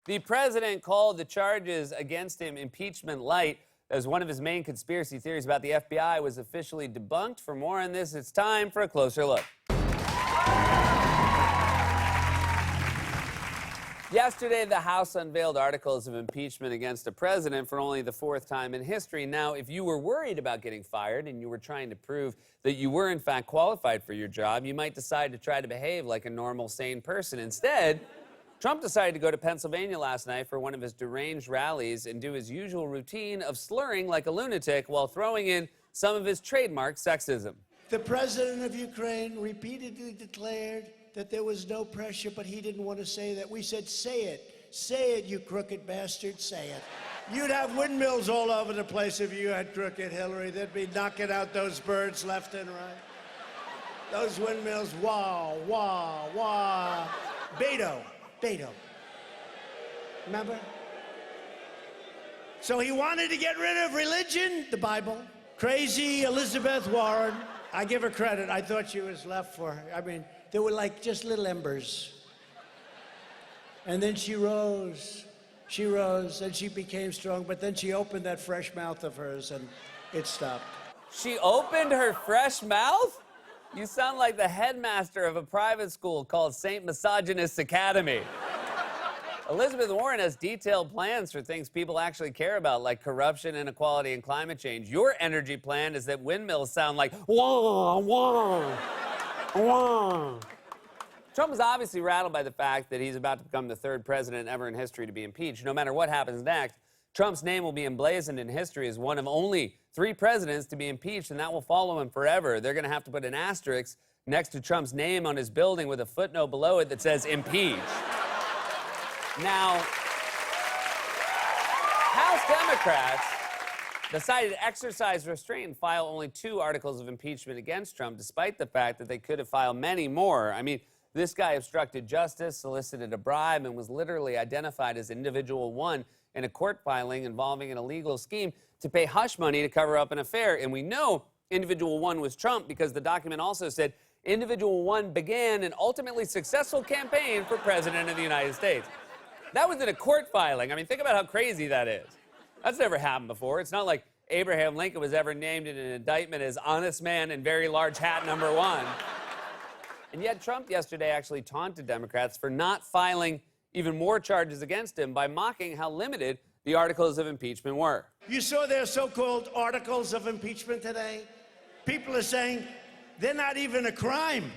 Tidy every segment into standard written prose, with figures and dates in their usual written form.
The president called the charges against him impeachment light, as one of his main conspiracy theories about the FBI was officially debunked. For more on this, it's time for a closer look. Yesterday, the House unveiled articles of impeachment against a president for only the fourth time in history. Now, if you were worried about getting fired and you were trying to prove that you were, in fact, qualified for your job, you might decide to try to behave like a normal, sane person. Instead, Trump decided to go to Pennsylvania last night for one of his deranged rallies and do his usual routine of slurring like a lunatic while throwing in some of his trademark sexism. The president of Ukraine repeatedly declared that there was no pressure, but he didn't want to say that. We said, say it, you crooked bastard, say it. You'd have windmills all over the place if you had crooked Hillary. They'd be knocking out those birds left and right. Those windmills, wah, wah, wah. Beto. Remember? So he wanted to get rid of religion, the Bible. Crazy Elizabeth Warren. I give her credit. I thought she was left for, they were like just little embers. And then she rose, and she became strong, but then she opened that fresh mouth of hers, and it stopped. She opened her fresh mouth? You sound like the headmaster of a private school called St. Misogynist Academy. Elizabeth Warren has detailed plans for things people actually care about, like corruption, inequality, and climate change. Your energy plan is that windmills sound like wah, wah, wah. Trump is obviously rattled by the fact that he's about to become the third president ever in history to be impeached. No matter what happens next, Trump's name will be emblazoned in history as one of only 3 presidents to be impeached, and that will follow him forever. They're going to have to put an asterisk next to Trump's name on his building with a footnote below it that says impeach. Now, House Democrats decided to exercise restraint and file only 2 articles of impeachment against Trump, despite the fact that they could have filed many more. I mean, this guy obstructed justice, solicited a bribe, and was literally identified as Individual 1 in a court filing involving an illegal scheme to pay hush money to cover up an affair. And we know Individual 1 was Trump because the document also said Individual 1 began an ultimately successful campaign for President of the United States. That was in a court filing. I mean, think about how crazy that is. That's never happened before. It's not like Abraham Lincoln was ever named in an indictment as honest man in very large hat number 1. And yet Trump yesterday actually taunted Democrats for not filing even more charges against him by mocking how limited the articles of impeachment were. You saw their so-called articles of impeachment today? People are saying they're not even a crime.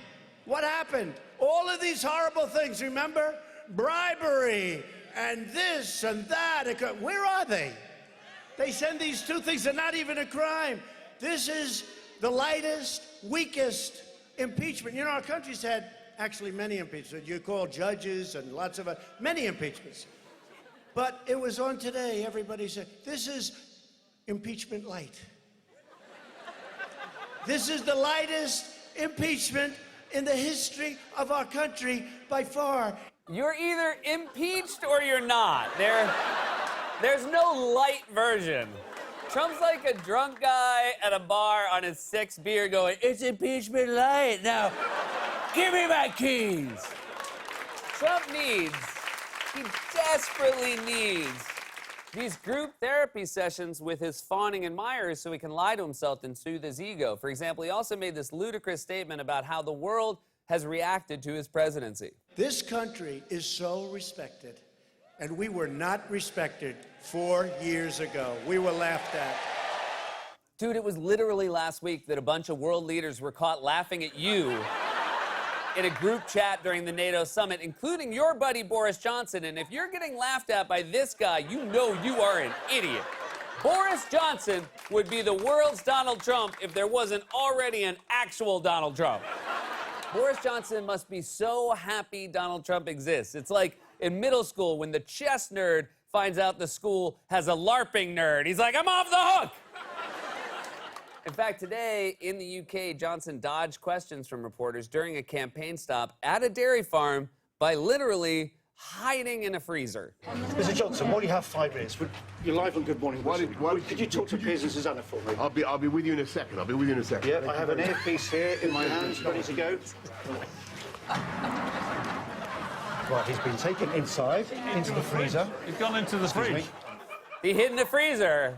What happened? All of these horrible things, remember? Bribery and this and that. Where are they? They send these 2 things that are not even a crime. This is the lightest, weakest impeachment. You know, our country's had actually many impeachments. You call judges and lots of many impeachments. But it was on today. Everybody said, this is impeachment light. This is the lightest impeachment in the history of our country by far. You're either impeached or you're not. There's no light version. Trump's like a drunk guy at a bar on his 6th beer going, it's impeachment light. Now, give me my keys. Trump he desperately needs these group therapy sessions with his fawning admirers so he can lie to himself and soothe his ego. For example, he also made this ludicrous statement about how the world has reacted to his presidency. This country is so respected, and we were not respected 4 years ago. We were laughed at. Dude, it was literally last week that a bunch of world leaders were caught laughing at you in a group chat during the NATO summit, including your buddy Boris Johnson. And if you're getting laughed at by this guy, you know you are an idiot. Boris Johnson would be the world's Donald Trump if there wasn't already an actual Donald Trump. Boris Johnson must be so happy Donald Trump exists. It's like in middle school when the chess nerd finds out the school has a LARPing nerd. He's like, I'm off the hook. In fact, today in the UK, Johnson dodged questions from reporters during a campaign stop at a dairy farm by literally hiding in a freezer. Mr. Johnson, while you have 5 minutes, you're live on Good Morning Britain. Could you talk to Piers and Susanna for me? I'll be with you in a second. Yeah, I have an earpiece here in my hands, ready to go. Right, he's been taken inside, into the freezer. He's gone into the Excuse fridge. me. He hid in the freezer.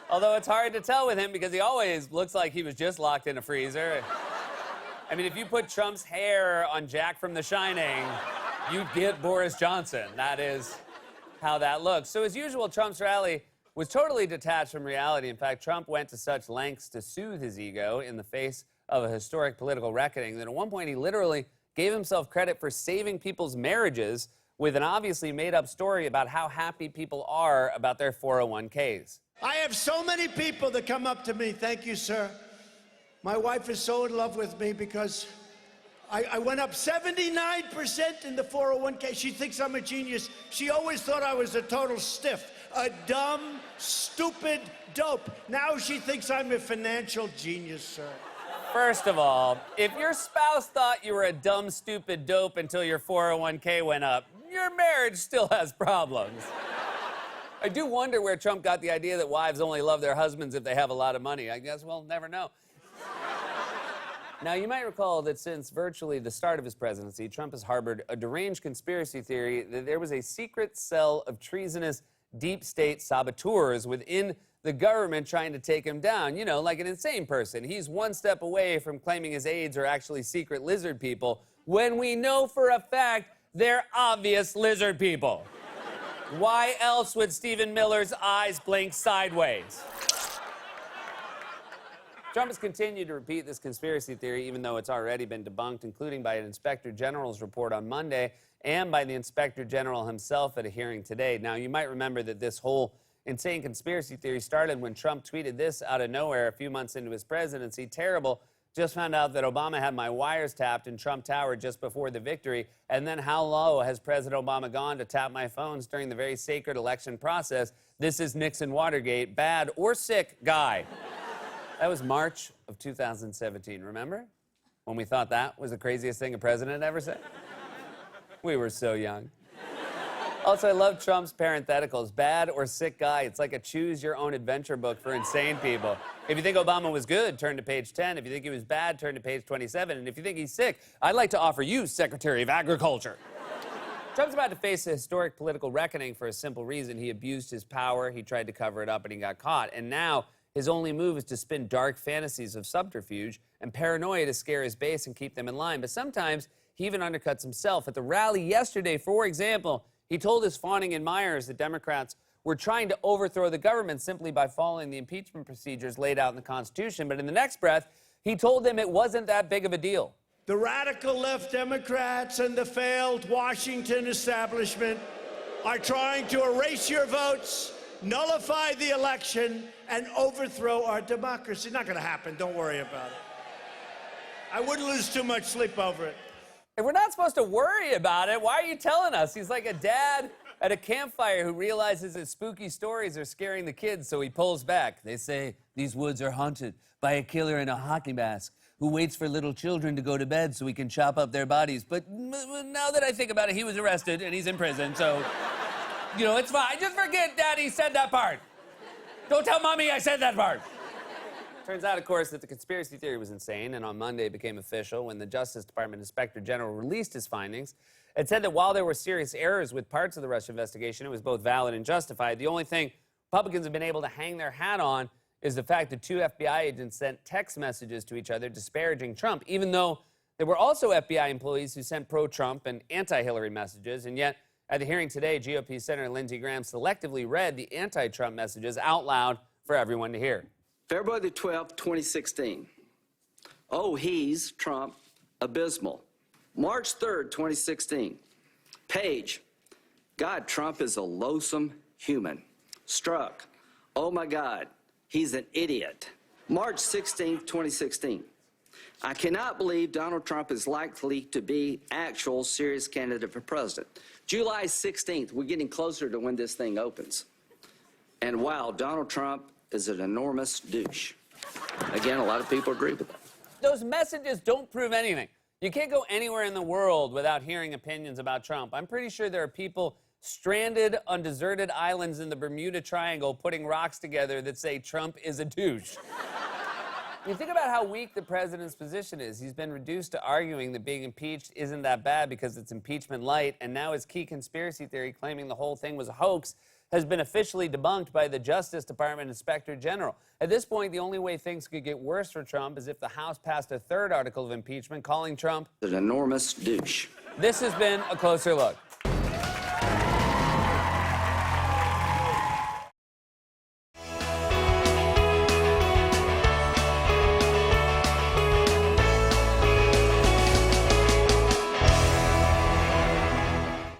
Although it's hard to tell with him because he always looks like he was just locked in a freezer. I mean, if you put Trump's hair on Jack from The Shining, you'd get Boris Johnson. That is how that looks. So as usual, Trump's rally was totally detached from reality. In fact, Trump went to such lengths to soothe his ego in the face of a historic political reckoning that at one point he literally gave himself credit for saving people's marriages with an obviously made-up story about how happy people are about their 401ks. I have so many people that come up to me, thank you, sir. My wife is so in love with me because I went up 79% in the 401k. She thinks I'm a genius. She always thought I was a total stiff, a dumb, stupid dope. Now she thinks I'm a financial genius, sir. First of all, if your spouse thought you were a dumb, stupid dope until your 401k went up, your marriage still has problems. I do wonder where Trump got the idea that wives only love their husbands if they have a lot of money. I guess we'll never know. Now, you might recall that since virtually the start of his presidency, Trump has harbored a deranged conspiracy theory that there was a secret cell of treasonous deep state saboteurs within the government trying to take him down. You know, like an insane person. He's one step away from claiming his aides are actually secret lizard people, when we know for a fact they're obvious lizard people. Why else would Stephen Miller's eyes blink sideways? Trump has continued to repeat this conspiracy theory, even though it's already been debunked, including by an Inspector General's report on Monday and by the Inspector General himself at a hearing today. Now, you might remember that this whole insane conspiracy theory started when Trump tweeted this out of nowhere a few months into his presidency. Terrible. Just found out that Obama had my wires tapped in Trump Tower just before the victory. And then how low has President Obama gone to tap my phones during the very sacred election process? This is Nixon Watergate. Bad or sick guy. That was March of 2017, remember? When we thought that was the craziest thing a president ever said? We were so young. Also, I love Trump's parentheticals. Bad or sick guy. It's like a choose-your-own-adventure book for insane people. If you think Obama was good, turn to page 10. If you think he was bad, turn to page 27. And if you think he's sick, I'd like to offer you Secretary of Agriculture. Trump's about to face a historic political reckoning for a simple reason. He abused his power, he tried to cover it up, and he got caught. And now, his only move is to spin dark fantasies of subterfuge and paranoia to scare his base and keep them in line. But sometimes, he even undercuts himself. At the rally yesterday, for example, he told his fawning admirers that Democrats were trying to overthrow the government simply by following the impeachment procedures laid out in the Constitution. But in the next breath, he told them it wasn't that big of a deal. The radical left Democrats and the failed Washington establishment are trying to erase your votes, nullify the election, and overthrow our democracy. Not going to happen. Don't worry about it. I wouldn't lose too much sleep over it. If we're not supposed to worry about it, why are you telling us? He's like a dad at a campfire who realizes his spooky stories are scaring the kids, so he pulls back. They say these woods are haunted by a killer in a hockey mask who waits for little children to go to bed so he can chop up their bodies. But now that I think about it, he was arrested and he's in prison, so, you know, it's fine. Just forget Daddy said that part. Don't tell Mommy I said that part. Turns out, of course, that the conspiracy theory was insane, and on Monday it became official when the Justice Department Inspector General released his findings. It said that while there were serious errors with parts of the Russia investigation, it was both valid and justified. The only thing Republicans have been able to hang their hat on is the fact that 2 FBI agents sent text messages to each other disparaging Trump, even though there were also FBI employees who sent pro-Trump and anti-Hillary messages. And yet, at the hearing today, GOP Senator Lindsey Graham selectively read the anti-Trump messages out loud for everyone to hear. February the 12th, 2016. Oh, he's Trump, abysmal. March 3rd, 2016. Page, God, Trump is a loathsome human. Struck, oh my God, he's an idiot. March 16th, 2016. I cannot believe Donald Trump is likely to be actual serious candidate for president. July 16th, we're getting closer to when this thing opens. And wow, Donald Trump is an enormous douche. Again, a lot of people agree with that. Those messages don't prove anything. You can't go anywhere in the world without hearing opinions about Trump. I'm pretty sure there are people stranded on deserted islands in the Bermuda Triangle putting rocks together that say Trump is a douche. You think about how weak the president's position is. He's been reduced to arguing that being impeached isn't that bad because it's impeachment light, and now his key conspiracy theory claiming the whole thing was a hoax has been officially debunked by the Justice Department Inspector General. At this point, the only way things could get worse for Trump is if the House passed a third article of impeachment calling Trump an enormous douche. This has been A Closer Look.